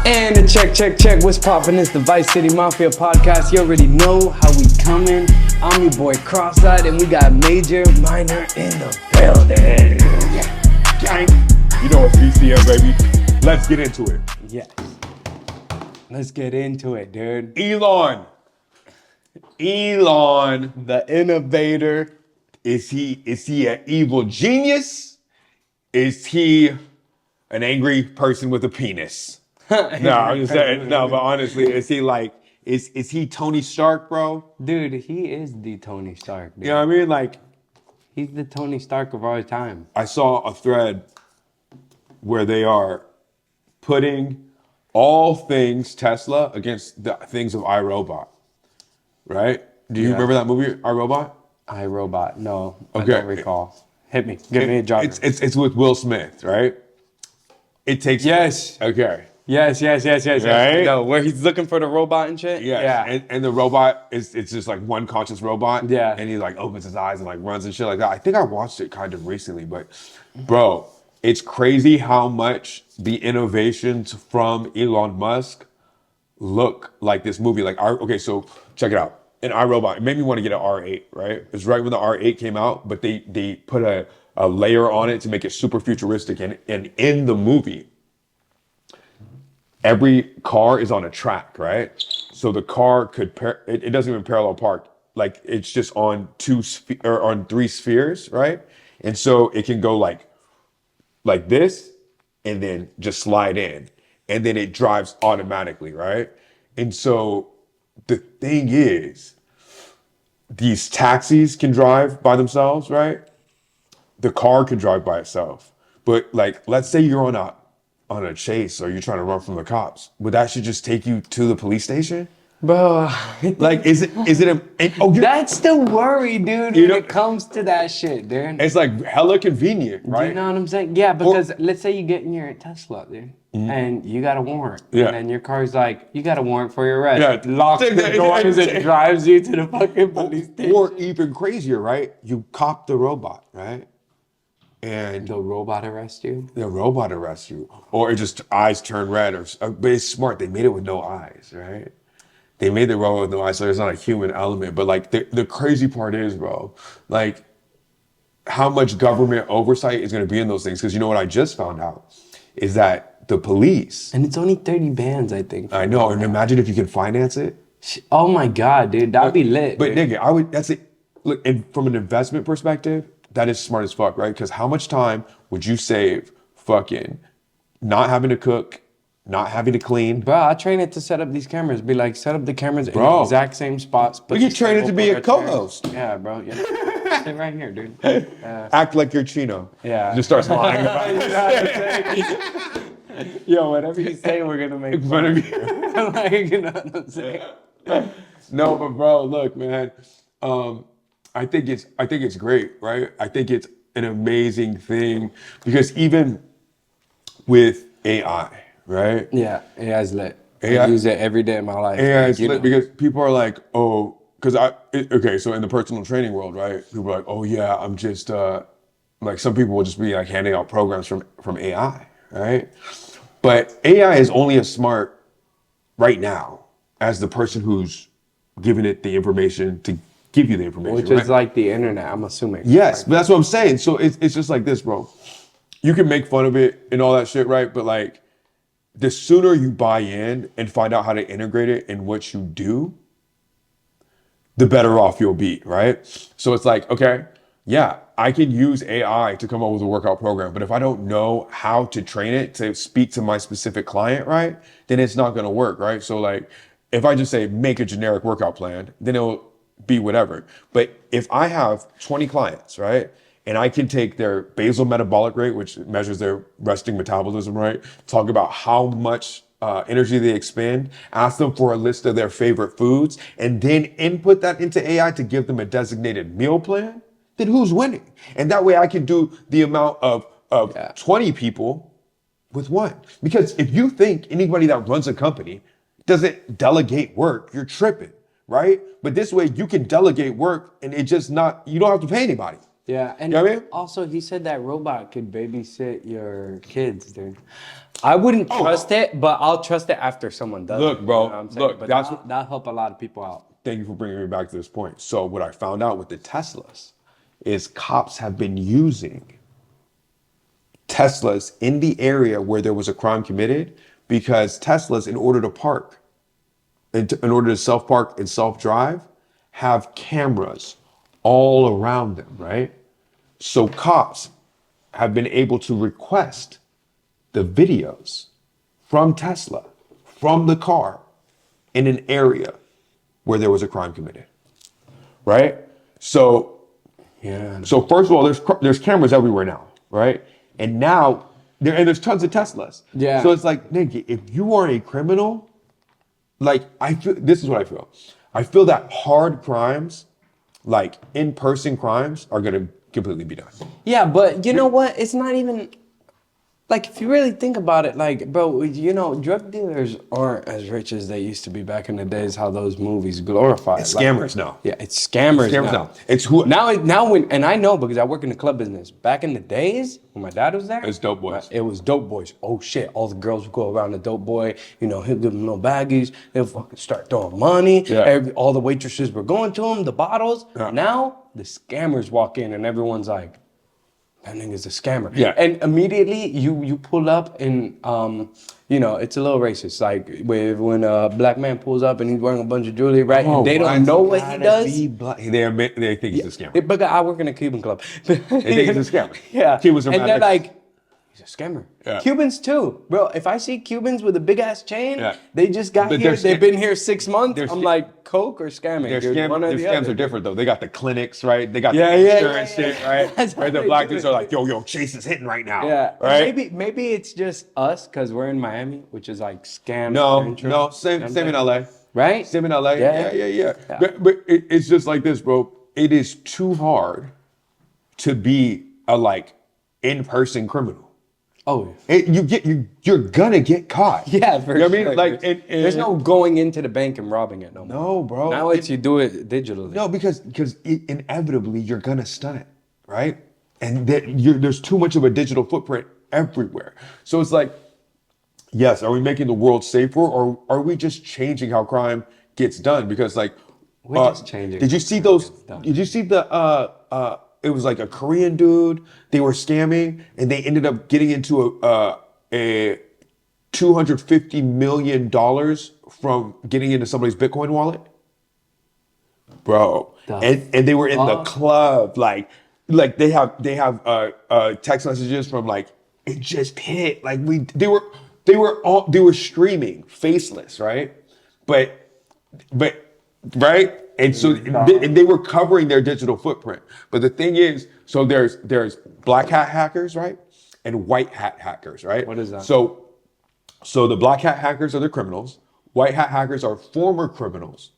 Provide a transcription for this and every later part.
And a check, what's poppin'? It's the Vice City Mafia podcast. You already know how we coming. I'm your boy Cross-Eyed, and we got Major Minor in the building. Gang. You know it's VCM, baby. Let's get into it. Yes. Let's get into it, dude. Elon, The innovator. is he an evil genius? Is he an angry person with a penis? No, I'm just saying. No, but honestly, is he like, is he Tony Stark, bro? Dude, he is the Tony Stark, dude. You know what I mean? Like, He's the Tony Stark of our time. I saw a thread where they are putting all things Tesla against the things of iRobot, right? Do you remember that movie, iRobot? iRobot, no, Okay. I don't recall. Hit me, give me a job. It's with Will Smith, right? It takes Yes. Okay. Yes. Right? No, where he's looking for the robot and shit? Yes. Yeah. And the robot it's just like one conscious robot. Yeah. And he like opens his eyes and like runs and shit like that. I think I watched it kind of recently, but bro, it's crazy how much the innovations from Elon Musk look like this movie. Like, okay, so check it out. In iRobot, it made me want to get an R8, right? It's right when the R8 came out, but they put a layer on it to make it super futuristic. And in the movie, every car is on a track, right? So the car could, it doesn't even parallel park. Like, it's just on on three spheres, right? And so it can go like this and then just slide in. And then it drives automatically, right? And so the thing is, these taxis can drive by themselves, right? The car can drive by itself. But like, let's say you're on a chase or you're trying to run from the cops. Would that should just take you to the police station? Bro, Like, that's the worry, dude, when it comes to that shit, dude. it's like hella convenient, right? You know what I'm saying? Yeah, because let's say you get in your Tesla, dude, and you got a warrant. Yeah. And then your car's like, you got a warrant for your arrest. Yeah. Locks the doors and drives you to the fucking police station. Or even crazier, right? You cop the robot, right? And The robot arrest you? the robot arrests you. Or it just eyes turn red. But it's smart. They made it with no eyes, right? They made the robot with no eyes, so there's not a human element. But like the crazy part is, bro, like how much government oversight is going to be in those things. Because you know what I just found out is that the police. And it's only 30 bands, I think. I know. And imagine if you can finance it. Oh my God, dude, that'd be lit. But dude. nigga, that's it. Look, and from an investment perspective, that is smart as fuck, right? Because how much time would you save fucking not having to cook, not having to clean? Bro, I train it to set up these cameras. Be like, set up the cameras in the Bro. exact same spots. We can train it to be a co-host. Yeah, bro. Yeah. Sit right here, dude. Act like you're Chino. Yeah. Just start smiling about You it. know what I'm saying? Yo, whatever you say, we're gonna make Fun of you. like, you know what I'm saying? No, but bro, look, man. I think it's great, right? I think it's an amazing thing because even with AI, right? Yeah, AI's lit. AI I use it every day in my life. AI is you lit know. because people are like, oh, okay, so in the personal training world, right? People are like, oh yeah, I'm just like some people will just be like handing out programs from AI, right? But AI is only as smart right now as the person who's giving it the information to give you the information, Which right? is like the internet, I'm assuming. Yes, but that's what I'm saying. So it's just like this, bro. You can make fun of it and all that shit, right? But like, the sooner you buy in and find out how to integrate it in what you do, the better off you'll be, right? So it's like, okay, yeah, I can use AI to come up with a workout program, but if I don't know how to train it to speak to my specific client, right, then it's not gonna work, right? So like, if I just say make a generic workout plan, then it'll be whatever. But if I have 20 clients, right, and I can take their basal metabolic rate, which measures their resting metabolism, right, talk about how much energy they expend, ask them for a list of their favorite foods, and then input that into AI to give them a designated meal plan, then who's winning? And that way I can do the amount of 20 people with one. Because if you think anybody that runs a company doesn't delegate work, you're tripping, right? But this way you can delegate work and you don't have to pay anybody. Yeah, and You know what I mean? also he said that robot could babysit your kids, dude. I wouldn't trust it, but I'll trust it after someone does. Look, it, bro, you know what I'm saying? look, But that's that'll help a lot of people out. thank you for bringing me back to this point. So what I found out with the Teslas is cops have been using Teslas in the area where there was a crime committed because Teslas, in order to park, in order to self-park and self-drive, have cameras all around them, right? So cops have been able to request the videos from Tesla, from the car, in an area where there was a crime committed, right? So, Yeah. so first of all, there's cameras everywhere now, right? And now there's tons of Teslas. Yeah. So it's like, Nick, if you are a criminal, like I feel this is what I feel. I feel that hard crimes, like in-person crimes, are gonna completely be done. Yeah, but you know what? It's not even like if you really think about it, like, bro, you know, drug dealers aren't as rich as they used to be back in the days. How those movies glorify It's it. Like, scammers now. Yeah, it's scammers, Scammers now. now. It's who Now when and I know because I work in the club business. Back in the days when my dad was there, It's dope boys. It was dope boys. Oh shit! All the girls would go around the dope boy. You know, he'll give them little baggies. They'll fucking start throwing money. Yeah. All the waitresses were going to him. The bottles. Yeah. Now the scammers walk in and everyone's like, that nigga's a scammer. Yeah. And immediately you pull up and you know, it's a little racist. Like when a black man pulls up and he's wearing a bunch of jewelry, right? and they don't know what he does. They think he's a scammer. But I work in a Cuban club. They think he's a scammer. Yeah. Cubans are and mad they're racist. like, he's a scammer. Yeah. Cubans too. Bro, if I see Cubans with a big ass chain, Yeah. they just got But here, they're they've been here 6 months. they're I'm sca- like, Coke or scamming? Their dude? One or the scams other. are different though. They got the clinics, right? They got Yeah, the yeah, insurance yeah, shit, yeah. right? That's Right? The how they black do dudes it. are like, yo, Chase is hitting right now. Yeah, Right? maybe it's just us because we're in Miami, which is like scam. No, central. no, same in LA. Right? Same in LA. Yeah. Yeah. But it's just like this, bro. It is too hard to be a like in-person criminal. Oh, You're gonna get caught. yeah, for You know sure. what I mean? Like, There's no going into the bank and robbing it no more. no, bro. Now it's you do it digitally. No, because inevitably you're gonna stun it, right? And there's too much of a digital footprint everywhere. So it's like, yes, are we making the world safer, or are we just changing how crime gets done? Because like, We're just changing Did you how see crime those? gets done. Did you see the? It was like a Korean dude. They were scamming, and they ended up getting into a $250 million from getting into somebody's Bitcoin wallet, bro. And they were in the club, like they have text messages from like it just hit, like they were streaming faceless, right? But right. And so they were covering their digital footprint. But the thing is, so there's black hat hackers, right? And white hat hackers, right? What is that? So the black hat hackers are the criminals. White hat hackers are former criminals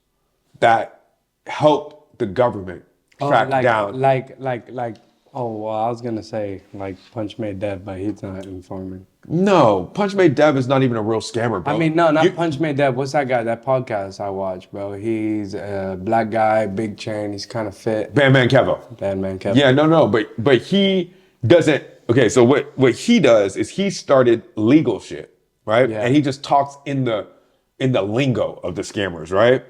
that help the government track down. Oh, well, I was gonna say like Punch Made Dead, but he's not informing. No, Punch Made Dev is not even a real scammer, bro. I mean, no, not Punch Made Dead. What's that guy? That podcast I watch, bro. He's a black guy, big chain. He's kind of fit. Bandman Kevo. Bad man, Kevin. Yeah, no, but he doesn't. Okay, so what he does is he started legal shit, right? Yeah. And he just talks in the lingo of the scammers, right?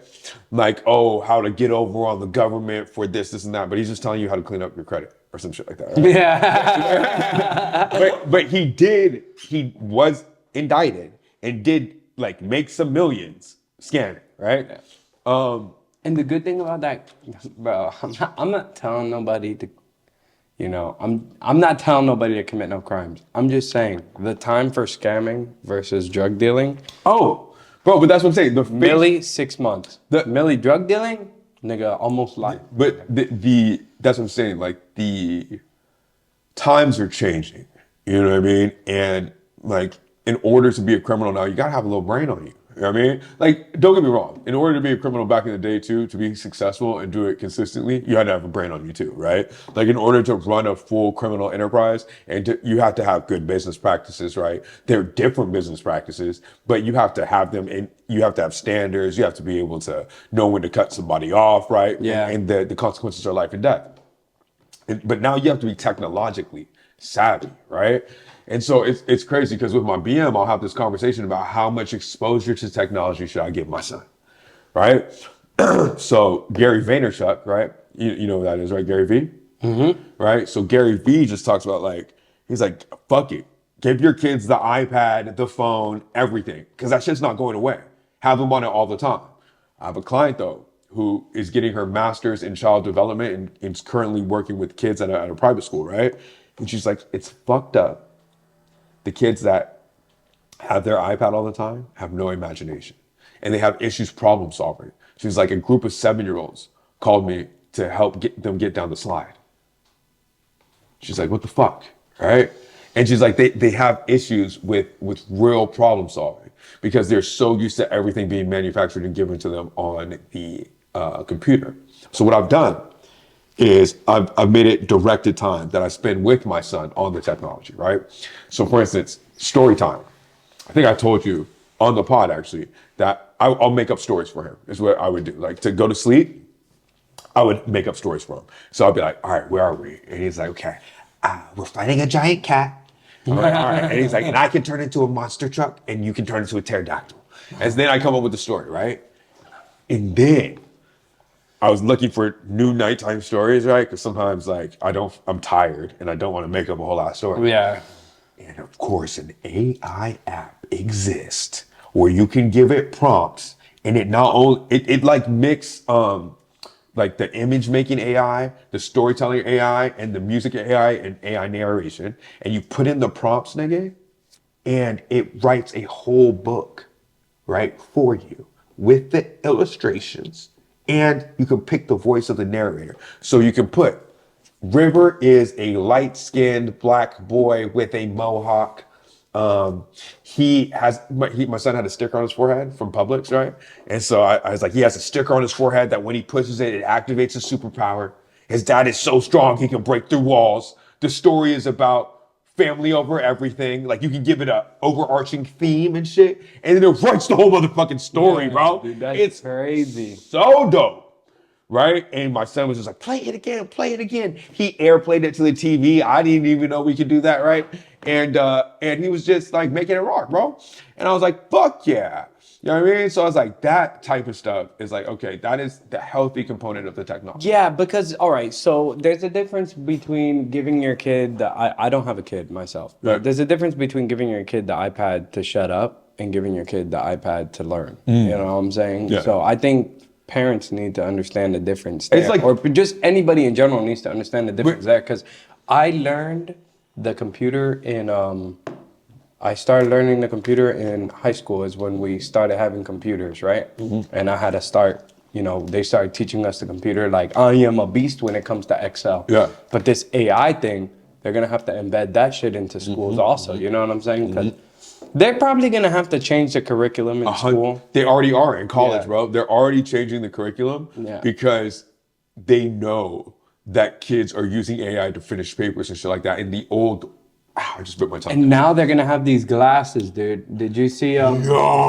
Like, oh, how to get over on the government for this, and that. But he's just telling you how to clean up your credit or some shit like that. Right? Yeah. but he was indicted and did like make some millions scamming, right? And the good thing about that, bro, I'm not telling nobody to, you know, I'm not telling nobody to commit no crimes. I'm just saying the time for scamming versus drug dealing. Oh, bro, but that's what I'm saying. Millie, 6 months. Millie drug dealing, nigga, almost life. But that's what I'm saying. Like the times are changing. You know what I mean? And like in order to be a criminal now, you gotta have a little brain on you. You know what I mean? Like, don't get me wrong. In order to be a criminal back in the day too, to be successful and do it consistently, you had to have a brain on you too, right? Like in order to run a full criminal enterprise, you have to have good business practices, right? They're different business practices, but you have to have them, and you have to have standards. You have to be able to know when to cut somebody off, right? Yeah. And the consequences are life and death. But now you have to be technologically savvy, right? And so it's crazy because with my BM, I'll have this conversation about how much exposure to technology should I give my son, right? So Gary Vaynerchuk, right? You know who that is, right? Gary V, right? So Gary V just talks about like he's like, fuck it, give your kids the iPad, the phone, everything, because that shit's not going away. Have them on it all the time. I have a client though who is getting her master's in child development and is currently working with kids at a private school, right? And she's like, it's fucked up. The kids that have their iPad all the time have no imagination and they have issues problem solving. She's like, a group of 7-year-olds called me to help get them get down the slide. She's like, what the fuck, right? And she's like, they have issues with real problem solving because they're so used to everything being manufactured and given to them on the computer. So what I've done is I've made it directed time that I spend with my son on the technology, right? So for instance, story time. I think I told you on the pod actually that I'll make up stories for him is what I would do. Like to go to sleep, I would make up stories for him. So I'll be like, all right, where are we? And he's like, okay, we're fighting a giant cat. I'm like, all right. And he's like, and I can turn into a monster truck and you can turn into a pterodactyl. And then I come up with the story, right? And then I was looking for new nighttime stories, right? Because sometimes like I'm tired and I don't want to make up a whole lot of stories. Yeah. And of course, an AI app exists where you can give it prompts and it not only, it like mix like the image making AI, the storytelling AI, and the music AI and AI narration. And you put in the prompts, nigga, and it writes a whole book, right, for you with the illustrations. And you can pick the voice of the narrator. So you can put River is a light-skinned black boy with a mohawk. My son had a sticker on his forehead from Publix, right? And so I was like, he has a sticker on his forehead that when he pushes it, it activates a superpower. His dad is so strong, he can break through walls. The story is about family over everything. Like you can give it a overarching theme and shit. And then it writes the whole motherfucking story, Yeah, bro. dude, that's It's crazy. so dope. Right? And my son was just like, play it again, play it again. He airplayed it to the TV. I didn't even know we could do that, right? And he was just like making it rock, bro. And I was like, fuck yeah. You know what I mean? So I was like, that type of stuff is like, okay, that is the healthy component of the technology. Yeah, because all right, so there's a difference between giving your kid I don't have a kid myself, but Right. there's a difference between giving your kid the iPad to shut up and giving your kid the iPad to learn. You know what I'm saying? Yeah. So I think parents need to understand the difference there, It's like- or just anybody in general needs to understand the difference there. Because I learned the computer in I started learning the computer in high school is when we started having computers, right? And I had to start, they started teaching us the computer like I am a beast when it comes to Excel. Yeah. But this AI thing, they're gonna have to embed that shit into schools also. You know what I'm saying? Because they're probably gonna have to change the curriculum in school. They already are in college, Yeah. bro. They're already changing the curriculum Yeah. because they know that kids are using AI to finish papers and shit like that. In the old, I just bit my tongue. And now they're gonna have these glasses, dude. Did you see Yo.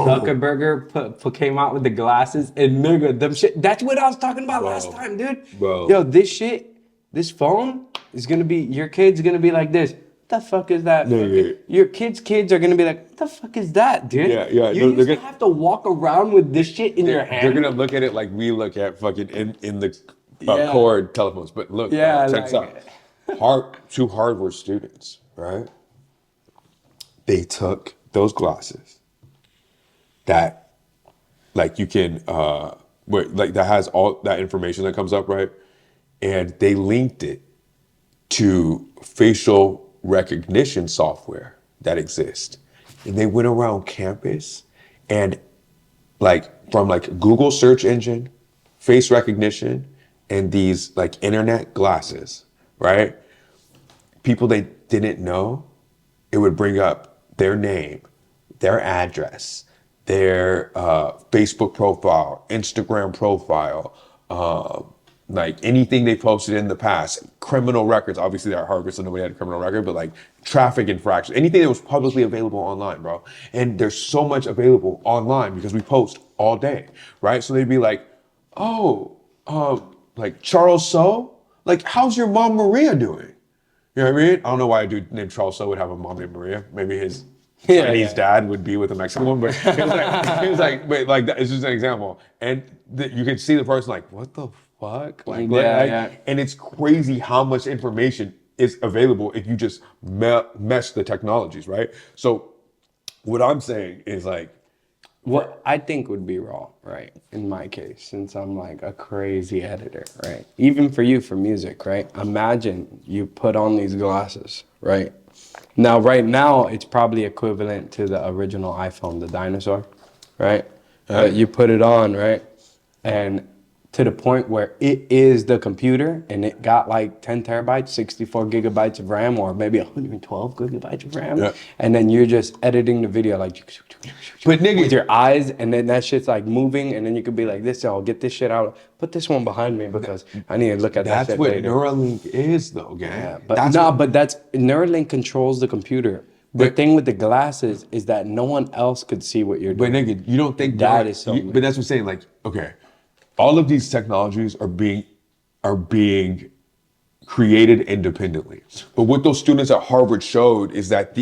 Zuckerberger came out with the glasses and nigga, them shit. That's what I was talking about last time, dude. Bro. Yo, this phone is gonna be your kid's gonna be like this. What the fuck is that? Nigga. Your kids are gonna be like, what the fuck is that, dude? Yeah, yeah, You they're used to gonna- have to walk around with this shit in your hand. They're gonna look at it like we look at fucking in the Yeah. cord telephones. But look, Yeah, check this out. Two Harvard students, right? They took those glasses that, like you can, like that has all that information that comes up, right? And they linked it to facial recognition software that exists. And they went around campus and like from like Google search engine, face recognition, and these like internet glasses, right? People they didn't know, it would bring up their name, their address, their Facebook profile, Instagram profile, like anything they posted in the past, criminal records. Obviously, they're at Harvard, so nobody had a criminal record, but like traffic infractions, anything that was publicly available online, bro. And there's so much available online because we post all day, right? So they'd be like, oh, like Charles So, like how's your mom Maria doing? You know what I mean? I don't know why a dude named Charles So would have a mom named Maria. Maybe his Yeah, Chinese yeah. dad would be with a Mexican one, but he was like, but like that is just an example. And you can see the person like, what the fuck? Yeah, yeah. And it's crazy how much information is available if you just mesh the technologies, right? So what I'm saying is like, What I think would be raw, right? In my case, since I'm like a crazy editor, right? Even for you for music, right? Imagine you put on these glasses, right? Now, right now, it's probably equivalent to the original iPhone, the dinosaur, right? But you put it on, right? And to the point where it is the computer and it got like 10 terabytes, 64 gigabytes of RAM, or maybe 112 gigabytes of RAM. Yeah. And then you're just editing the video like but nigga, with your eyes, and then that shit's like moving, and then you could be like, this, I'll get this shit out. Put this one behind me because I need to look at that that's shit what later. Neuralink is, though, gang. Yeah, but that's no, what- but that's Neuralink controls the computer. The But- thing with the glasses is that no one else could see what you're But doing. nigga, you don't think That is so but that's what I'm saying. Like, okay, all of these technologies are being created independently. But what those students at Harvard showed is that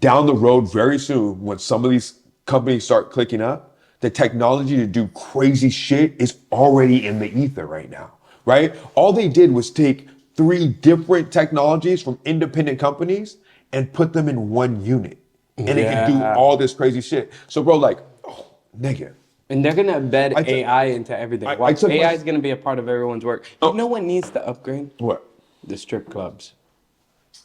down the road, very soon, when some of these companies start clicking up, the technology to do crazy shit is already in the ether right now. Right? All they did was take 3 different technologies from independent companies and put them in one unit. And it can do Yeah. all this crazy shit. So bro, like, oh, nigga. And they're gonna embed I took- AI into everything. I Watch, took my- AI is gonna be a part of everyone's work. Oh. You know what needs to upgrade? What? The strip clubs.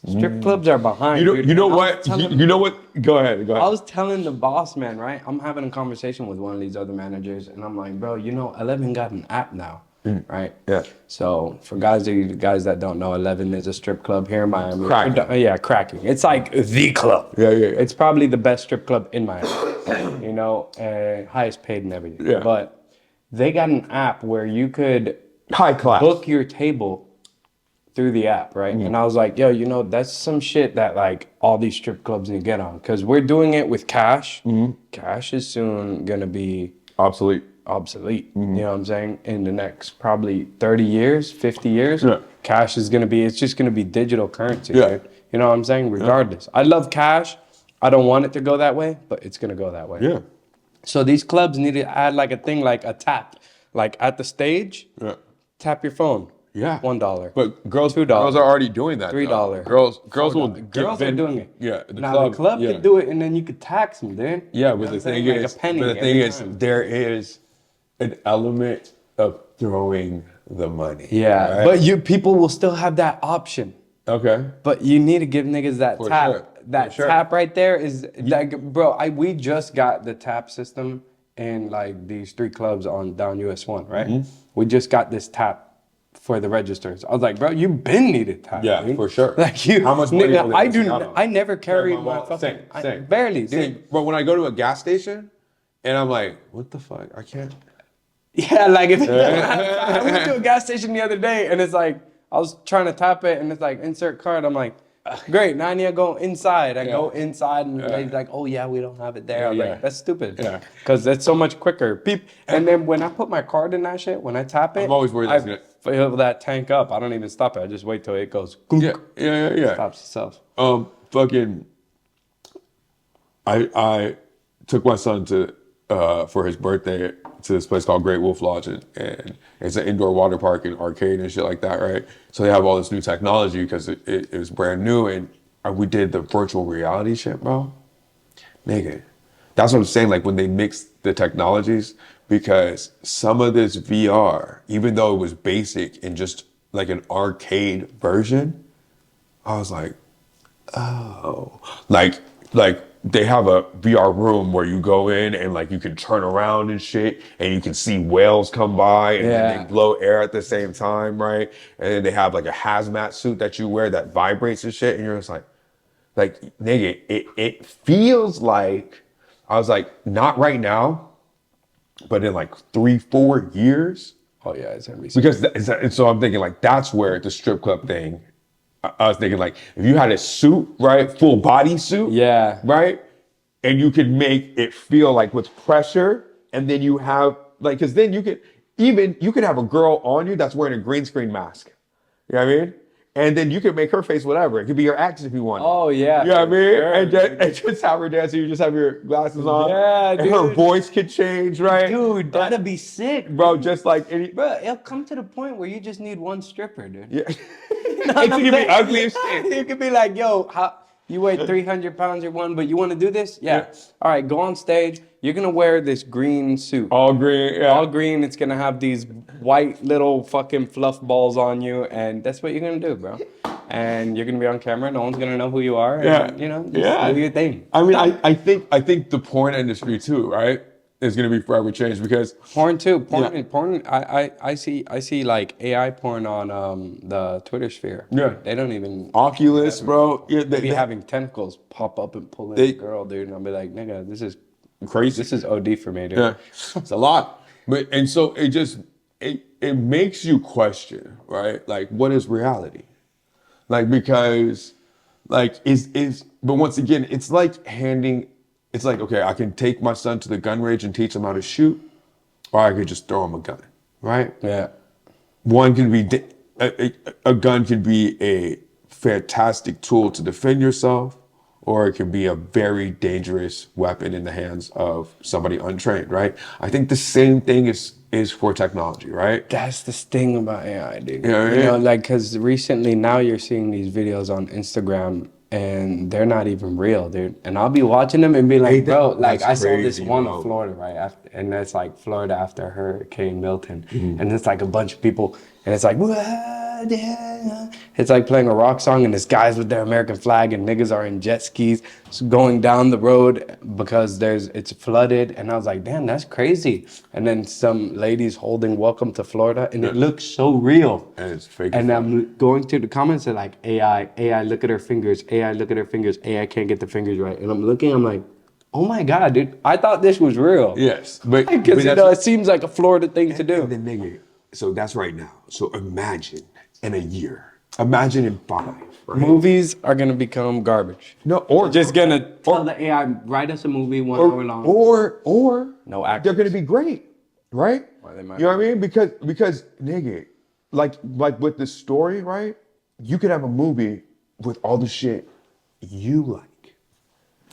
Strip clubs are behind. You know, dude. you know And I was what? telling- You know what? Go ahead. I was telling the boss man, right? I'm having a conversation with one of these other managers, and I'm like, bro, you know, 11 got an app now, right? Yeah. So for guys that don't know, 11 is a strip club here in Miami. Cracking. Yeah, cracking. It's like the club. Yeah. It's probably the best strip club in Miami. You know, highest paid and everything. Yeah. But they got an app where you could High class. book your table through the app, right? And I was like, yo, you know, that's some shit that like all these strip clubs need to get on, because we're doing it with cash. Cash is soon gonna be Obsolete. obsolete. You know what I'm saying? In the next probably 30 years, 50 years, Yeah. cash is gonna be, it's just gonna be digital currency, Yeah. dude. You know what I'm saying? Regardless. I love cash. I don't want it to go that way, but it's gonna go that way. Yeah. So these clubs need to add like a thing, like a tap. Like at the stage, Yeah. tap your phone. Yeah. $1. But girls $2. girls are already doing that. though. $3. Girls will $4. Girls are doing it. Yeah. Now the club yeah. could do it, and then you could tax them, dude. Yeah, You but know the what I'm thing saying? Like is, a penny but the thing every is, time. there is an element of throwing the money. Yeah, right? but people will still have that option. Okay. But you need to give niggas that For tap. sure. That For sure. tap right there is like, bro. We just got the tap system in like these 3 clubs on down US 1, right? Mm-hmm. We just got this tap for the registers. I was like, bro, you been needed tap. Yeah, dude. for sure. Like you, How much money nigga, were they I missing do. out on? I never carry my Well, fucking. same. Barely, dude. Same. But when I go to a gas station, and I'm like, what the fuck? I can't. Yeah, like if I went to a gas station the other day, and it's like I was trying to tap it, and it's like insert card. I'm like, great. Now I need to go inside. I go inside, and they're like, oh yeah, we don't have it there. I was Yeah. like, that's stupid. Yeah. Because that's so much quicker. And then when I put my card in that shit, when I tap it, I'm always worried I that's gonna- fill that tank up. I don't even stop it. I just wait till it goes. Yeah. Stops itself. Fucking. I took my son to for his birthday to this place called Great Wolf Lodge, and it's an indoor water park and arcade and shit like that, right? So they have all this new technology because it was brand new, and we did the virtual reality shit, bro. Nigga, that's what I'm saying. Like when they mix the technologies, because some of this VR, even though it was basic and just like an arcade version, I was like, oh, like they have a VR room where you go in and like you can turn around and shit, and you can see whales come by and then Yeah. they blow air at the same time, right? And then they have like a hazmat suit that you wear that vibrates and shit, and you're just like nigga, it feels like, I was like, not right now, but in like 3-4 years. Oh yeah, it's gonna be. Because and so I'm thinking like that's where the strip club thing. I was thinking like if you had a suit, right, full body suit, Yeah. right, and you could make it feel like with pressure, and then you have like, because then you could have a girl on you that's wearing a green screen mask. You know what I mean? and then you can make her face whatever. It could be your ex if you want. Oh, yeah, You know what I for mean? sure, And just have her dance. You just have your glasses on. Yeah, and her dude. voice could change, right? Dude, that'd be sick, Bro, just like any. Bro, it'll come to the point where you just need one stripper, dude. Yeah. You know what And I'm she could be saying? ugly as shit. You could be like, yo, you weigh 300 pounds, you're one, but you want to do this? Yeah. Yeah. All right, go on stage. You're going to wear this green suit. All green. Yeah. All green. It's going to have these white little fucking fluff balls on you. And that's what you're going to do, bro. And you're going to be on camera. No one's going to know who you are. Yeah. And, just do your thing. I mean, I think the porn industry too, right, is gonna be forever changed because Porn too. Porn. Yeah. Porn. I see like AI porn on the Twitter sphere. Yeah. They don't even Oculus, bro. Yeah, they be having tentacles pop up and pull in They- a girl, dude. And I'll be like, nigga, this is crazy. This is OD for me, dude. Yeah, it's a lot. And so it makes you question, right? Like, what is reality? Like, because like but once again, it's like okay, I can take my son to the gun range and teach him how to shoot, or I could just throw him a gun, right? Yeah. One can be a gun can be a fantastic tool to defend yourself, or it can be a very dangerous weapon in the hands of somebody untrained, right? I think the same thing is for technology, right? That's the thing about AI, dude. Yeah, You yeah. know, like, because recently now you're seeing these videos on Instagram and they're not even real, dude. And I'll be watching them and be like, Hey, bro, like that's I saw this crazy, one bro. of Florida, right? And that's like Florida after Hurricane Milton. And it's like a bunch of people and it's like, it's like playing a rock song and there's guys with their American flag and niggas are in jet skis going down the road because it's flooded. And I was like, damn, that's crazy. And then some ladies holding Welcome to Florida and it looks so real. And it's fake. And I'm going through the comments and like AI, look at her fingers, AI, look at her fingers, AI can't get the fingers right. And I'm looking, I'm like, oh my God, dude, I thought this was real. Yes, but Because it seems like a Florida thing to do. And then nigga, so that's right now. So imagine in a year, imagine in 5, right? Movies are gonna become garbage. No, or Just gonna tell the AI, write us a movie 1 hour long. or No actors. they're gonna be great, right? Or they might You know what I mean? Because nigga, like with the story, right? You could have a movie with all the shit you like.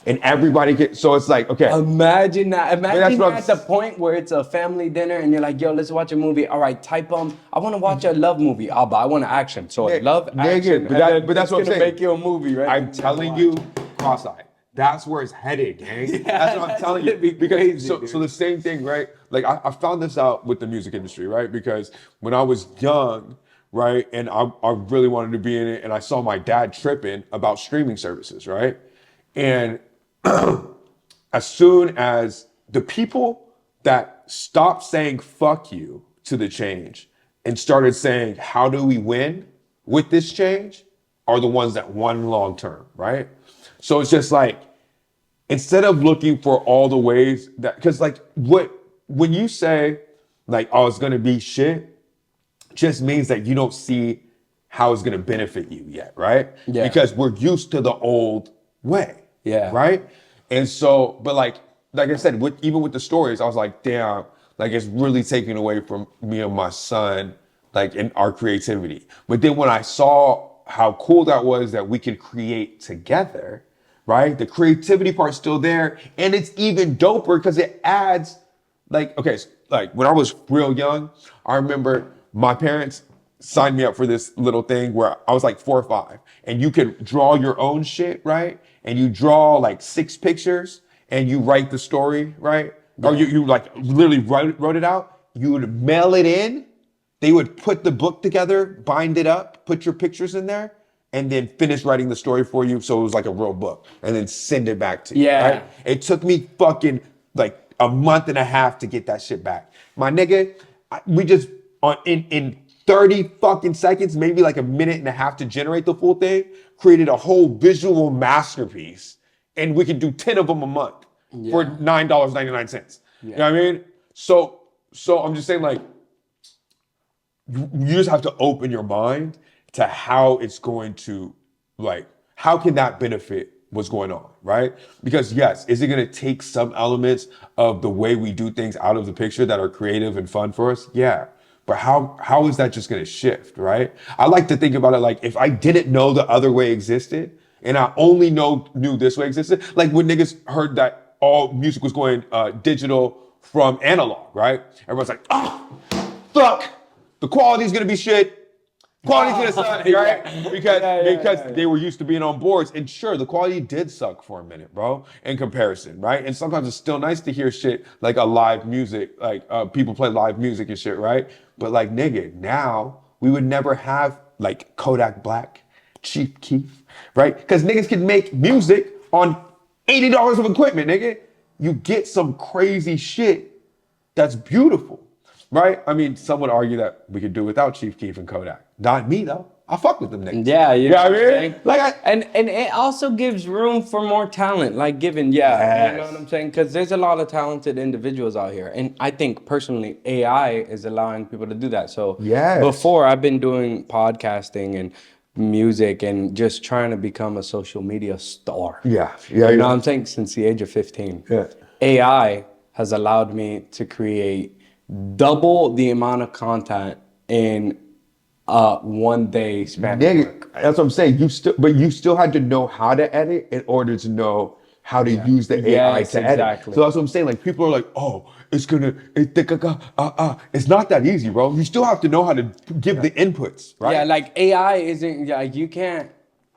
And everybody get so it's like, okay. Imagine that. Imagine that's what at the point where it's a family dinner and you're like, yo, let's watch a movie. All right, type I want to watch a love movie. But I want action. So love action. But that's what I'm gonna saying. make you a movie, right? I'm telling you, cross-eyed. That's where it's headed, gang. That's what I'm telling you. It'd be Because crazy, so the same thing, right? Like I found this out with the music industry, right? Because when I was young, right, and I really wanted to be in it, and I saw my dad tripping about streaming services, right? And as soon as the people that stopped saying fuck you to the change and started saying, how do we win with this change, are the ones that won long term, right? So it's just like, instead of looking for all the ways that, because like when you say like, oh, it's gonna be shit, just means that you don't see how it's gonna benefit you yet, right? Yeah. Because we're used to the old way. Yeah. Right? And so, but like I said, even with the stories, I was like, damn, like it's really taking away from me and my son, like in our creativity. But then when I saw how cool that was that we can create together, right? The creativity part's still there. And it's even doper because it adds like, okay, so, like when I was real young, I remember my parents signed me up for this little thing where I was like 4 or 5 and you could draw your own shit, right? And you draw like 6 pictures and you write the story, right? Or you like literally wrote it out. You would mail it in. They would put the book together, bind it up, put your pictures in there, and then finish writing the story for you. So it was like a real book and then send it back to you. Yeah. Right? It took me fucking like a month and a half to get that shit back. My nigga, we just in 30 fucking seconds, maybe like a minute and a half to generate the full thing, created a whole visual masterpiece. And we could do 10 of them a month for $9.99. You know what I mean? So I'm just saying like, you just have to open your mind to how it's going to like, how can that benefit what's going on, right? Because yes, is it going to take some elements of the way we do things out of the picture that are creative and fun for us? Yeah. but how is that just gonna shift, right? I like to think about it like if I didn't know the other way existed and I only knew this way existed, like when niggas heard that all music was going digital from analog, right? Everyone's like, oh, fuck, the quality's gonna be shit. Quality's gonna suck, right? Because they were used to being on boards, and sure, the quality did suck for a minute, bro. In comparison, right? And sometimes it's still nice to hear shit like a live music, like people play live music and shit, right? But like, nigga, now we would never have like Kodak Black, Chief Keef, right? Because niggas can make music on $80 of equipment, nigga. You get some crazy shit that's beautiful. Right? I mean, some would argue that we could do without Chief Keef and Kodak. Not me though. I fuck with them niggas. Yeah, you know what I'm saying? Like and it also gives room for more talent. Like you know what I'm saying? Because there's a lot of talented individuals out here, and I think personally, AI is allowing people to do that. So before I've been doing podcasting and music and just trying to become a social media star. You know what I'm saying? Since the age of 15. AI has allowed me to create double the amount of content in 1 day span. Nigga, that's what I'm saying. You still had to know how to edit in order to know how to use the AI to edit. So that's what I'm saying. Like people are like, oh, it's not that easy, bro. You still have to know how to give the inputs, right? Yeah, like AI isn't like you can't.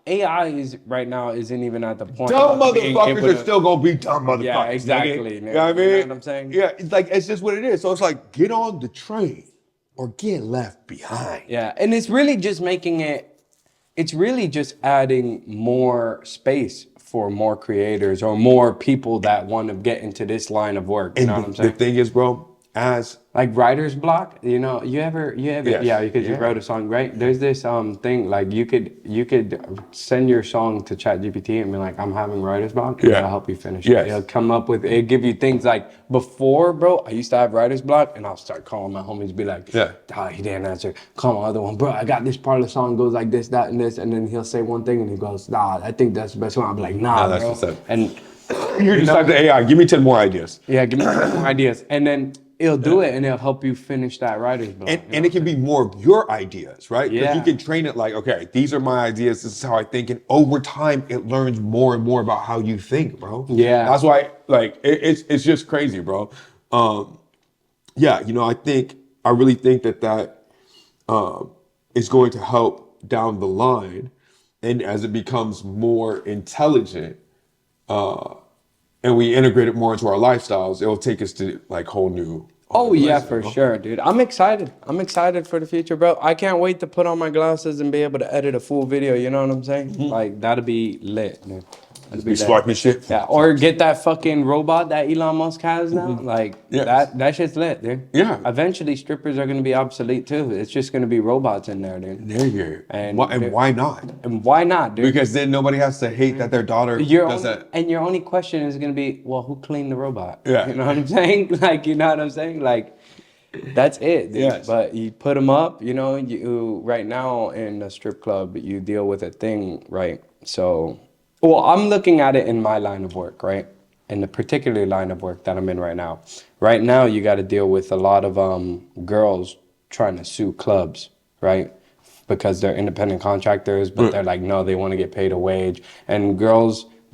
AI is right now isn't even at the point. Dumb motherfuckers are still gonna be dumb motherfuckers. Yeah, exactly. You know what I mean? You know what I'm saying? Yeah, it's like it's just what it is. So it's like get on the train or get left behind. Yeah, and it's really just making it. It's really just adding more space for more creators or more people that want to get into this line of work. You know what I'm saying? The thing is, bro, as like writer's block, you know, you ever because you wrote a song, right? There's this thing like you could send your song to ChatGPT and be like, I'm having writer's block, and it'll help you finish it. It'll come up with it, give you things like before, bro, I used to have writer's block and I'll start calling my homies, be like, oh, he didn't answer. Call my other one, bro, I got this part of the song goes like this, that, and this, and then he'll say one thing and he goes, nah, I think that's the best one. I'll be like, nah, that's bro. what's up. And you just like the AI, give me 10 more ideas. Yeah, give me 10 more ideas. And then it'll do it and it'll help you finish that writer's block. And it can be more of your ideas, right? Because you can train it like, okay, these are my ideas, this is how I think. And over time, it learns more and more about how you think, bro. Yeah. That's why, like, it's just crazy, bro. Yeah, you know, I really think that is going to help down the line. And as it becomes more intelligent, and we integrate it more into our lifestyles, it will take us to like whole new. Oh yeah, for sure, dude. I'm excited. I'm excited for the future, bro. I can't wait to put on my glasses and be able to edit a full video. You know what I'm saying? Like that'll be lit, dude. That'll be swiping shit. Yeah, or get that fucking robot that Elon Musk has now. Like that shit's lit, dude. Yeah. Eventually, strippers are gonna be obsolete too. It's just gonna be robots in there, dude. There you go. And why not? And why not, dude? Because then nobody has to hate that their daughter does that. And your only question is gonna be, well, who cleaned the robot? Yeah. You know what I'm saying? Like, you know what I'm saying? Like, that's it, dude. Yes. But you put them up, you know, you right now in a strip club, you deal with a thing, right? So, well, I'm looking at it in my line of work, right? In the particular line of work that I'm in right now. Right now, you got to deal with a lot of girls trying to sue clubs, right? Because they're independent contractors, but they're like, no, they want to get paid a wage. And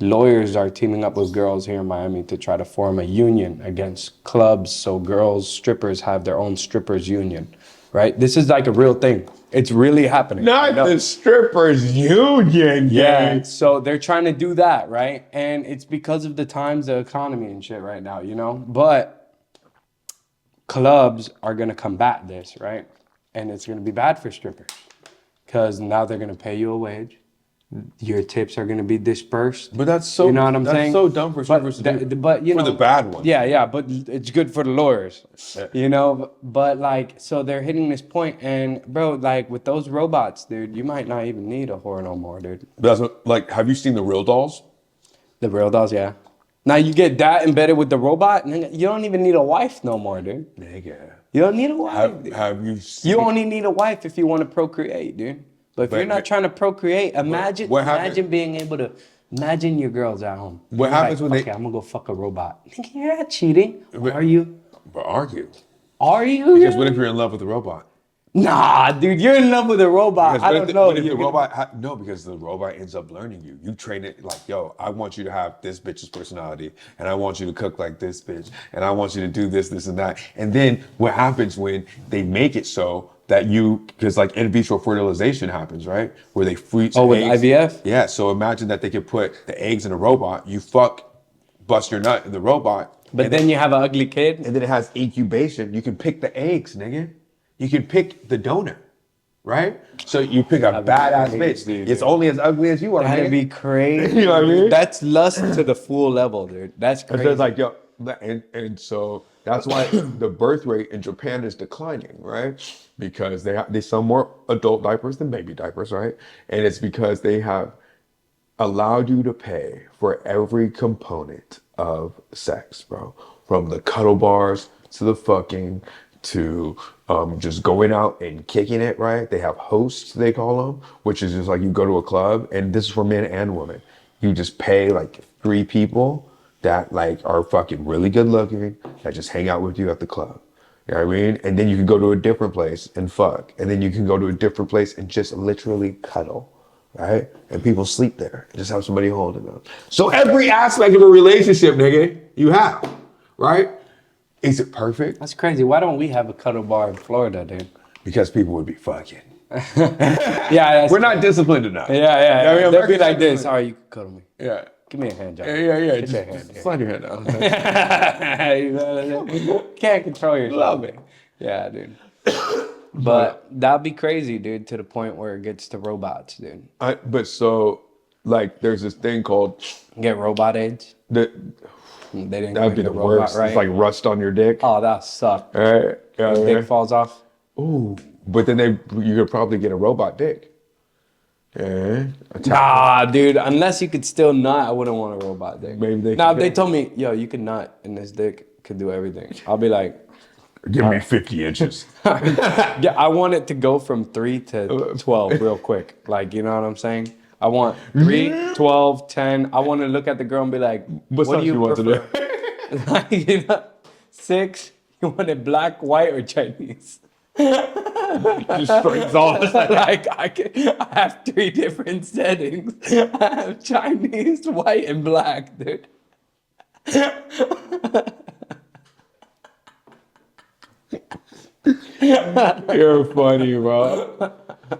lawyers are teaming up with girls here in Miami to try to form a union against clubs so strippers have their own strippers union, right? This is like a real thing. It's really happening. Not the strippers union. Yeah, so they're trying to do that, right? And it's because of the times, the economy and shit right now, you know? But clubs are going to combat this, right? And it's going to be bad for strippers because now they're going to pay you a wage. Your tips are going to be dispersed. But that's so, you know what I'm saying? That's so dumb for strippers to do. But you know, for the bad ones. Yeah, but it's good for the lawyers. You know, but like, so they're hitting this point, and bro, like with those robots, dude, you might not even need a whore no more, dude. That's what, like, have you seen the real dolls? The real dolls, yeah. Now you get that embedded with the robot, and you don't even need a wife no more, dude. Nigga. You don't need a wife. Have you seen? You only need a wife if you want to procreate, dude. But if you're not trying to procreate, imagine being able to, imagine your girls at home. What happens when I'm gonna go fuck a robot. Nigga, you're not cheating. Are you? But are you? Are you? Because what if you're in love with a robot? Nah, dude, you're in love with a robot. Because I don't know. if the You're gonna- robot, no, because the robot ends up learning you. You train it like, yo, I want you to have this bitch's personality, and I want you to cook like this bitch, and I want you to do this, this, and that. And then what happens when they make it so that because like in vitro fertilization happens, right? Where they freeze Oh, with eggs. IVF? Yeah. So imagine that they could put the eggs in a robot. You bust your nut in the robot, But and then you have an ugly kid. then it has incubation. You can pick the eggs, nigga. You can pick the donor, right? So you pick a That'd be badass crazy, bitch. dude. It's only as ugly as you are, That'd nigga. be crazy. You know what I mean? That's lust to the full level, dude. That's And crazy. so it's like, yo, and so that's why the birth rate in Japan is declining, right? Because they sell more adult diapers than baby diapers, right? And it's because they have allowed you to pay for every component of sex, bro. From the cuddle bars to the fucking to just going out and kicking it, right? They have hosts, they call them, which is just like you go to a club, and this is for men and women. You just pay like 3 people that like are fucking really good looking that just hang out with you at the club. You know what I mean? And then you can go to a different place and fuck. And then you can go to a different place and just literally cuddle. Right? And people sleep there. Just have somebody holding them. So every aspect of a relationship, nigga, you have. Right? Is it perfect? That's crazy. Why don't we have a cuddle bar in Florida, dude? Because people would be fucking. Yeah, We're not disciplined enough. Yeah, yeah. I mean, They'll be Americans like are this. disciplined. All right, you can cuddle me. Yeah. Give me a hand job. Yeah, yeah. Get your hand. Just slide your hand down. You know what I'm saying? Can't control yourself. Love it. Yeah, dude. But that'd be crazy, dude, to the point where it gets to robots, dude. But so, like, there's this thing called Get robot AIDS. the. They didn't That'd be make the the robot worst. right. It's like rust on your dick. Oh, that sucked. Right? Yeah, Your yeah. dick falls off. Ooh. But then you could probably get a robot dick. Yeah. Nah, dude. Unless you could still nut, I wouldn't want a robot dick. Maybe they Now, can if they get- told me, yo, you can nut and this dick could do everything, I'll be like, Give me 50 inches. yeah, I want it to go from 3 to 12 real quick. Like, you know what I'm saying? I want 3, 12, 10. I want to look at the girl and be like, What what do size you you want prefer? today? Like, you know, 6, you want it black, white, or Chinese? Just straight all. Like, I have 3 different settings. I have Chinese, white, and black, dude. You're funny, bro.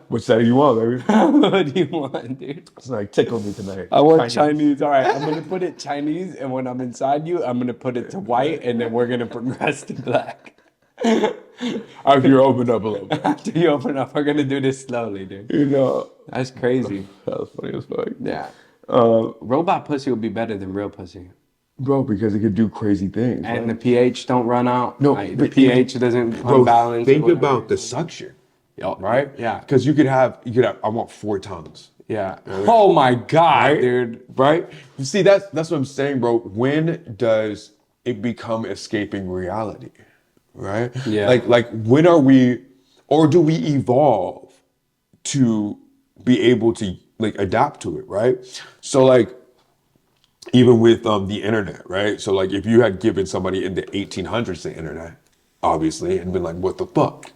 What setting you want, baby? What do you want, dude? It's like tickle me tonight. I want Chinese. All right, I'm gonna put it Chinese, and when I'm inside you, I'm gonna put it to white, and then we're gonna progress to black. After you open up a little bit. After you open up, we're gonna do this slowly, dude. You know. That's crazy. That's funny as fuck. Yeah. Robot pussy would be better than real pussy, Bro, because it could do crazy things. and right? the pH don't run out. No, Like, the but pH doesn't Bro, unbalance. or think whatever. about the suction, Yo, right? Yeah. Because you could have, I want 4 tongues. Yeah. Oh my god, Right? dude. Right? You see, that's what I'm saying, bro. When does it become escaping reality? Right? Yeah. Like when are we, or do we evolve to be able to like adapt to it, right? So like even with the internet, right? So like if you had given somebody in the 1800s the internet, obviously, and been like, what the fuck?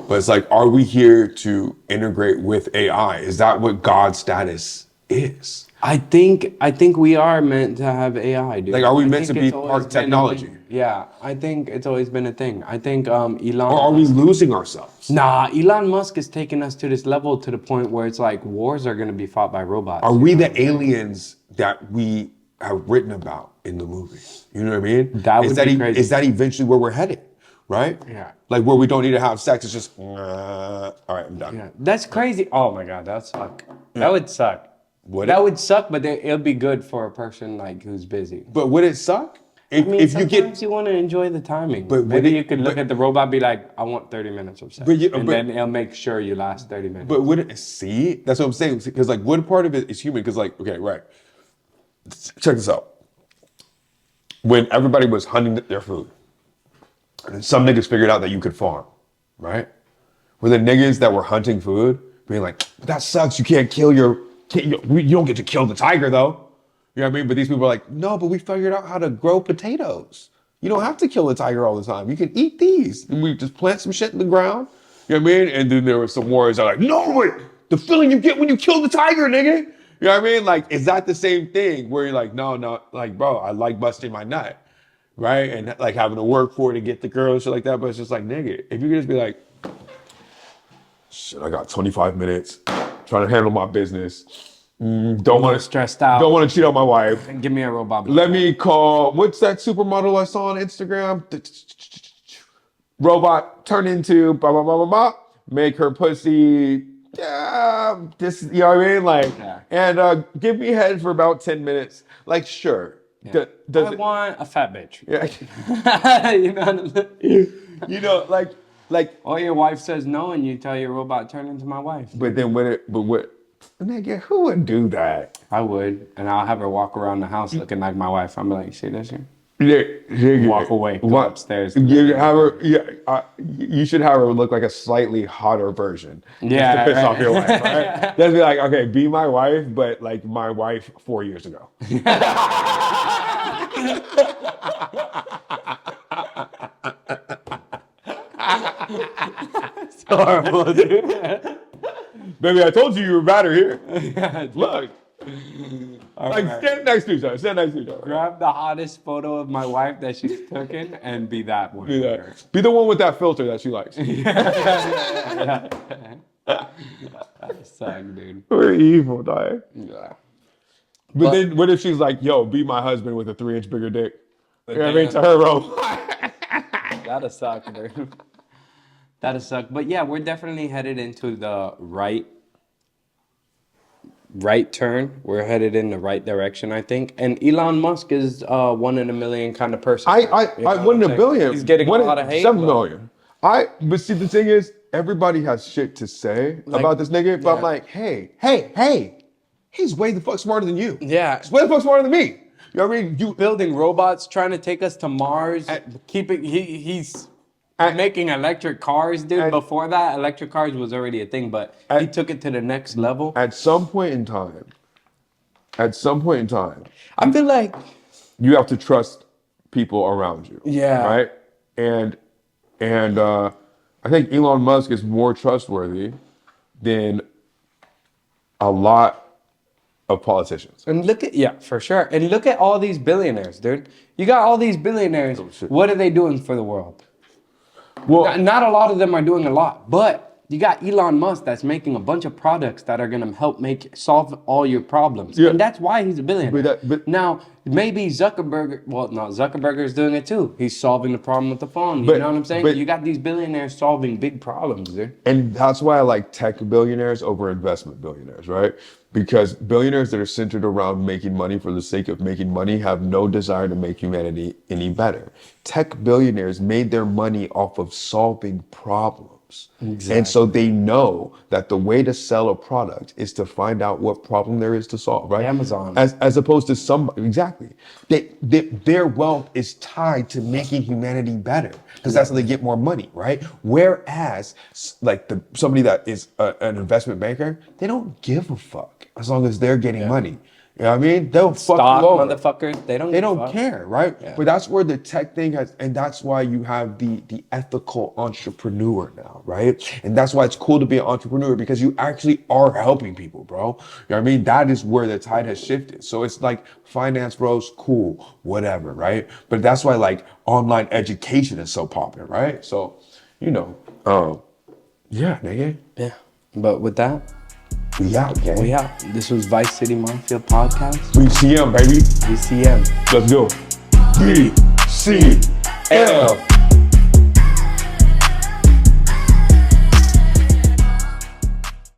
But it's like, are we here to integrate with AI? Is that what God's status is? I think we are meant to have AI, dude. Like, are we I meant think to be it's always part of been a technology? thing. Yeah, I think it's always been a thing. I think Elon. Or are we losing ourselves? Nah, Elon Musk is taking us to this level to the point where it's like wars are gonna be fought by robots. Are we the aliens that we have written about in the movies? You know what I mean? That would be crazy. Is that eventually where we're headed? Right? Yeah. Like where we don't need to have sex. It's just, all right, I'm done. Yeah, that's crazy. Oh my god, that suck. That would suck. Would That it? would suck, but it'll be good for a person like who's busy. But would it suck? If, I mean, if you sometimes get, you want to enjoy the timing. But would maybe it- you could look but- at the robot, be like, "I want 30 minutes of sex," But you- and but- then it'll make sure you last 30 minutes. but would it, see? That's what I'm saying. Because like one part of it is human. Because like, okay, right. Check this out. When everybody was hunting their food, and some niggas figured out that you could farm, right? Were the niggas that were hunting food being like, that sucks, you you don't get to kill the tiger though. You know what I mean? But these people are like, no, but we figured out how to grow potatoes. You don't have to kill the tiger all the time. You can eat these. And we just plant some shit in the ground You know what I mean? And then there were some warriors that are like, no, wait, the feeling you get when you kill the tiger, nigga. You know what I mean? Like, is that the same thing where you're like, no, like, bro, I like busting my nut, right? And like having to work for it to get the girl and shit like that. But it's just like, nigga, if you could just be like, shit, I got 25 minutes trying to handle my business. Don't want to stressed out. Don't want to cheat on my wife. Give me a robot. Let me call. What's that supermodel I saw on Instagram? Robot turn into blah blah blah blah blah. Make her pussy. This, you know what I mean? Like, and give me head for about 10 minutes. Like, sure. I want a fat bitch. Yeah. You know what I'm saying? You know, like. Or your wife says no, and you tell your robot turn into my wife. But then what? Nigga, who would do that? I would, and I'll have her walk around the house looking like my wife. I'm like, see this here? Yeah. Walk away, go upstairs. You have her. Yeah, you should have her look like a slightly hotter version. Yeah, just to piss off your wife. Right? Just be like, okay, be my wife, but like my wife 4 years ago. It's horrible, dude. Baby, I told you were better here. Look. Right. Stand next to each other. Stand next to each other. Grab the hottest photo of my wife that she's taken and be that one. Be that. Be the one with that filter that she likes. That sucks, dude. We're evil, dog. Yeah. But then what if she's like, yo, be my husband with a 3-inch bigger dick? You know what I mean? To her, bro. That'll suck, dude. That'll suck. But yeah, we're definitely headed into the right turn. We're headed in the right direction, I think. And Elon Musk is 1 in a million kind of person. I 1 in a billion. He's getting a lot of hate. 7 million. But see, the thing is, everybody has shit to say about this nigga. But I'm like, hey, he's way the fuck smarter than you. Yeah. He's way the fuck smarter than me. You know what I mean? You building robots, trying to take us to Mars, he's making electric cars, dude. Before that, electric cars was already a thing, but he took it to the next level. At some point in time, I feel like you have to trust people around you. Yeah. Right? And I think Elon Musk is more trustworthy than a lot of politicians. And for sure. And look at all these billionaires, dude. You got all these billionaires. What are they doing for the world? Well, not a lot of them are doing a lot, but you got Elon Musk that's making a bunch of products that are gonna help solve all your problems. Yeah. And that's why he's a billionaire. But now, maybe Zuckerberg is doing it too. He's solving the problem with the phone. You know what I'm saying? You got these billionaires solving big problems, dude. And that's why I like tech billionaires over investment billionaires, right? Because billionaires that are centered around making money for the sake of making money have no desire to make humanity any better. Tech billionaires made their money off of solving problems. Exactly. And so they know that the way to sell a product is to find out what problem there is to solve, right? Amazon. As opposed to somebody, exactly. Their wealth is tied to making humanity better because that's how they get more money, right? Whereas like somebody that is an investment banker, they don't give a fuck as long as they're getting money. You know what I mean? They'll fuck you over. Motherfuckers, they don't care, right? Yeah. But that's where the tech thing has, and that's why you have the ethical entrepreneur now, right? And that's why it's cool to be an entrepreneur because you actually are helping people, bro. You know what I mean? That is where the tide has shifted. So it's like finance bros, cool, whatever, right? But that's why like online education is so popular, right? So, yeah, nigga. Yeah. But with that, we out, gang. We out. This was Vice City Mafia Podcast. VCM, baby. VCM. Let's go. VCL.